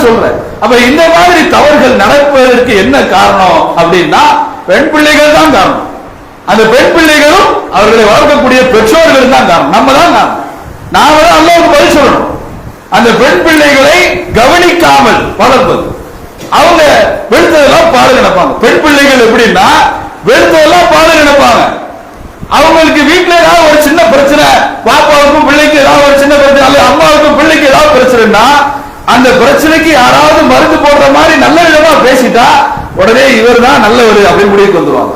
சொல்றேன். அப்ப இந்த மாதிரி தவறுகள் நடப்பதற்கு என்ன காரணம் அப்படின்னா பெண் பிள்ளைகள் தான் காரணம். அந்த பெண் பிள்ளைகளும் அவர்களை வளர்க்கக்கூடிய பெற்றோர்கள் தான் காரணம். நம்ம தான் காரணம். நாம தான் அல்லாஹ்வுக்கு பதில் சொல்லணும். அந்த பெண் பிள்ளைகளை கவனிக்காமல் வளர்ப்பது. அவங்க வெளுத்ததெல்லாம் பாடு நினைப்பாங்க. பெண் பிள்ளைகள் எப்படின்னா வெளுத்ததெல்லாம் பாடு நினைப்பாங்க. அவங்களுக்கு வீட்டுல ஏதாவது ஒரு சின்ன பிரச்சனை, பாப்பாவுக்கும் பிள்ளைக்கு ஏதாவது ஒரு சின்ன பிரச்சனை, அல்லது அம்மாவுக்கும் பிள்ளைக்கு ஏதாவது பிரச்சனைனா அந்த பிரச்சனைக்கு யாராவது மருந்து போடுற மாதிரி நல்ல விதமா பேசிட்டா உடனே இவர் தான் நல்லவர் அப்படின்னு முடிவுக்கு வந்துருவாங்க.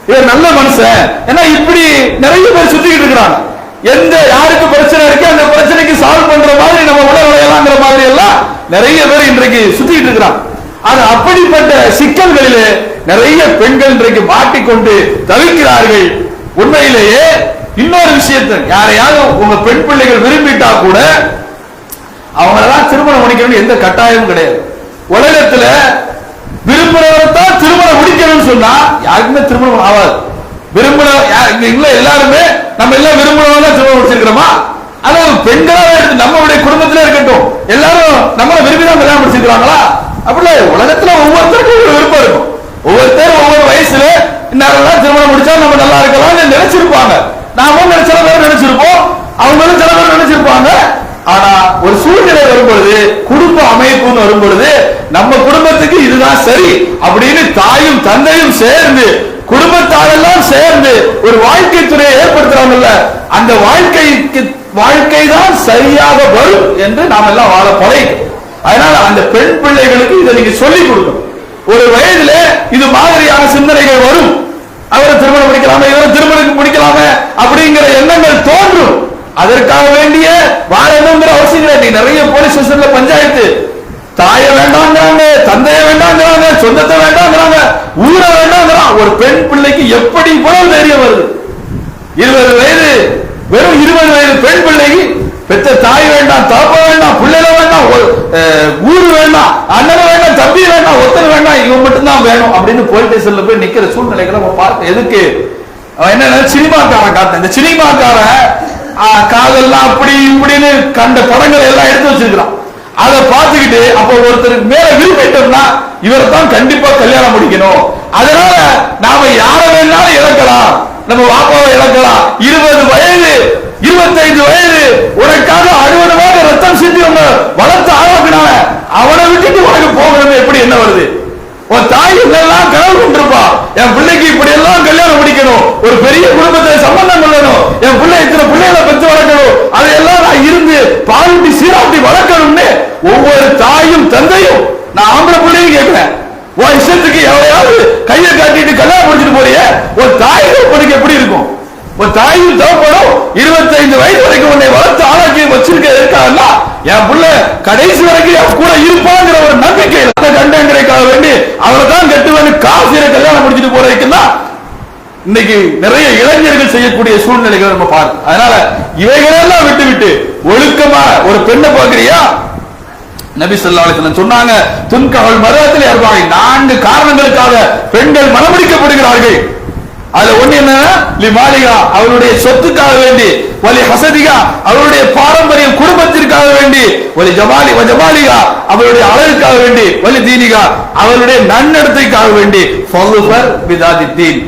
இவர் நல்ல மனுஷன். ஏன்னா இப்படி நிறைய பேர் சுத்திக்கிட்டு இருக்கிறாங்க. எந்த யாருக்கு பிரச்சனை இருக்கு அந்த பிரச்சனைக்கு சால்வ் பண்ற மாதிரி நம்ம உலகலாங்கிற மாதிரி எல்லாம் நிறைய பேர் இன்றைக்கு சுத்திக்கிட்டு இருக்கிறாங்க. அது அப்படிப்பட்ட சிக்கல்களிலே நிறைய பெண்கள் இன்றைக்கு மாட்டிக்கொண்டு தவிக்கிறார்கள். உண்மையிலேயே இன்னொரு விஷயத்தை யாரையாவது உங்க பெண் பிள்ளைகள் விரும்பிட்டா கூட அவங்களெல்லாம் திருமணம் முடிக்கணும்னு எந்த கட்டாயமும் கிடையாது. உலகத்துல விரும்புறவர்தான் திருமணம் முடிக்கணும்னு சொன்னா யாருக்குமே திருமணம் ஆகாது. விரும்புற எல்லாருமே நம்ம எல்லாம் விரும்புறவங்க திருமணம் முடிச்சிருக்கிறோமா? அது பெண்களாக எடுத்து நம்மளுடைய குடும்பத்திலே இருக்கட்டும், எல்லாரும் நம்மள விரும்பிதான் கல்யாணம் முடிச்சிருக்கிறாங்களா? அப்படி உலகத்துல ஒவ்வொருத்தருக்கும் ஒரு விருப்பம் இருக்கும். ஒவ்வொருத்தரும் ஒவ்வொரு வயசுல இந்நேரம் திருமணம் முடிச்சா நம்ம நல்லா இருக்கலாம்னு நினைச்சிருப்பாங்க. நாமும் சில பேர் நினைச்சிருப்போம், அவங்களும் சில பேர் நினைச்சிருப்பாங்க. ஆனா ஒரு சூழ்நிலை வரும்பொழுது, குடும்ப அமைப்புன்னு வரும்பொழுது, நம்ம குடும்பத்துக்கு இதுதான் சரி அப்படின்னு தாயும் தந்தையும் சேர்ந்து, குடும்பத்தாரெல்லாம் சேர்ந்து ஒரு வாழ்க்கை துறையை ஏற்படுத்துறாங்கல்ல, அந்த வாழ்க்கை தான் சரியாக வரும் என்று நாம் எல்லாம் வாழ பழகிட்டோம். அதனால அந்த பெண் பிள்ளைகளுக்கு இதை நீங்க சொல்லிக் கொடுக்கணும். ஒரு வயதுல இது மாதிரியான சிந்தனைகள் வரும். அவரை திருமணம் முடிக்கலாமே, இவரை திருமணம் முடிக்கலாமே அப்படிங்கிற எண்ணங்கள் தோன்றும். அதற்காக வேண்டிய வாழணுங்கிற அவசியம் கிடையாது. நிறைய போலீஸ் ஸ்டேஷன்ல பஞ்சாயத்து, தாய வேண்டாங்கிறாங்க, தந்தைய வேண்டாங்கிறாங்க, சொந்தத்தை வேண்டாங்கிறாங்க, ஊரை வேண்டாங்கிறான். ஒரு பெண் பிள்ளைக்கு எப்படி இவ்வளவு தைரியம் வருது? 20 வயது, வெறும் 20 வயது பெண் பிள்ளைக்கு பெத்த தாய் வேண்டாம், தாப்பா வேண்டாம், பிள்ளைல வேண்டாம், ஊரு வேண்டாம், அண்ணன் வேண்டாம், தம்பி வேண்டாம், ஒருத்தர் வேண்டாம், இவன் மட்டும்தான் வேணும் அப்படின்னு போலீஸ் ஸ்டேஷன்ல போய் நிக்கிற சூழ்நிலைகளை நம்ம பார்க்க. எதுக்கு? என்ன சினிமாக்காரன் காட்ட, இந்த சினிமாக்காரன் காதெல்லாம் அப்படி இப்படின்னு கண்ட படங்களை எல்லாம் எடுத்து வச்சிருக்கிறான். அதை பார்த்துக்கிட்டு அப்ப ஒருத்தருக்கு மேல விரும்பிட்டோம்னா இவரை தான் கண்டிப்பா கல்யாணம் முடிக்கணும். அதனால நாம யார வேணாலும் இழக்கலாம், நம்ம வாப்பாவை இழக்கலாம். 20 வயது 25 வயது உனக்காக அறுவடமாக ரத்தம் சிந்தி வளர்த்து ஆரோக்கினால அவனை விட்டுட்டு உனக்கு போகணும் எப்படி என்ன வருது? உன் தாய் இதெல்லாம் கனவு கொண்டிருப்பா, என் பிள்ளைக்கு இப்படி எல்லாம் கல்யாணம் முடிக்கணும், ஒரு பெரிய குடும்பத்தை சம்பந்தம் கொள்ளணும், என் பிள்ளை இத்தனை பிள்ளைகளை பெற்று வளர்க்கணும், அதையெல்லாம் நான் இருந்து பாலூட்டி சீராட்டி வளர்க்கணும்னு ஒவ்வொரு தாயும் தந்தையும், நான் ஆம்பளை பிள்ளையும் கேட்கிறேன், உன் இஷ்டத்துக்கு எவ்வளையாவது கையை காட்டிட்டு கல்யாணம் முடிச்சுட்டு போறிய, ஒரு தாய் தகப்பனுக்கு எப்படி இருக்கும்? ஒரு தாயும் தகப்பனும் 25 வயது வரைக்கும் உன்னை வளர்த்து ஆளாக்கி வச்சிருக்க இருக்காங்க. என் புள்ள கடைசி வரைக்கும் என் கூட இருப்பாங்கிற ஒரு நம்பிக்கை கண்டங்கிறதுக்காக வேண்டி அவரை தான் கட்டுவேன்னு காசியை கல்யாணம் முடிச்சுட்டு போறதுக்குன்னா இன்னைக்கு நிறைய இளைஞர்கள் செய்யக்கூடிய சூழ்நிலைகளை நம்ம பார்க்கணும். அதனால இவைகளெல்லாம் விட்டு விட்டு ஒழுக்கமா ஒரு பெண்ணை பார்க்கிறியா? நபி ஸல்லல்லாஹு அலைஹி வஸல்லம் சொன்னாங்க, துன்கஹுல் மர்அத்தில் அர்பஇ, 4 காரணங்களுக்காக பெண்கள் மணமுடிக்கப்படுகிறார்கள். அதுல ஒண்ணு என்ன? லிமாலிகா, அவருடைய சொத்துக்காக வேண்டி, வலி ஹசதிகா, அவருடைய பாரம்பரியம் குடும்பத்திற்காக வேண்டி, வலி ஜமாலி வஜமாலிகா, அவருடைய அழகுக்காக வேண்டி, வலி தீனிகா, அவருடைய நன்னடத்தைக்காக வேண்டி, ஃபதுஃபர் பிதாதித்தீன்,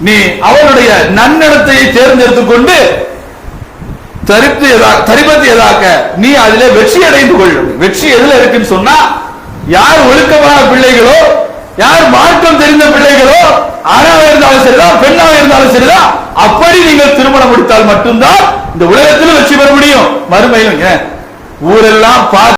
நீ அவருடைய நன்னடத்தையை தேர்ந்தெடுத்துக் கொண்டு தரிபத்தியதாக்க நீ அதிலே வெற்றி அடைந்து கொள்ளும். வெற்றி எதுல இருக்குன்னு சொன்னா, யார் ஒழுக்கமான பிள்ளைகளோ, யார் மார்க்கம் தெரிந்த பிள்ளைகளோ, ஆணாக இருந்தாலும் சரிதான் பெண்ணாக இருந்தாலும் சரிதான், அப்படி நீங்கள் திருமணம் முடித்தால் மட்டும்தான் இந்த உலகத்திலும் வெற்றி பெற முடியும், மறுமையிலும். ஊரெல்லாம் பார்த்து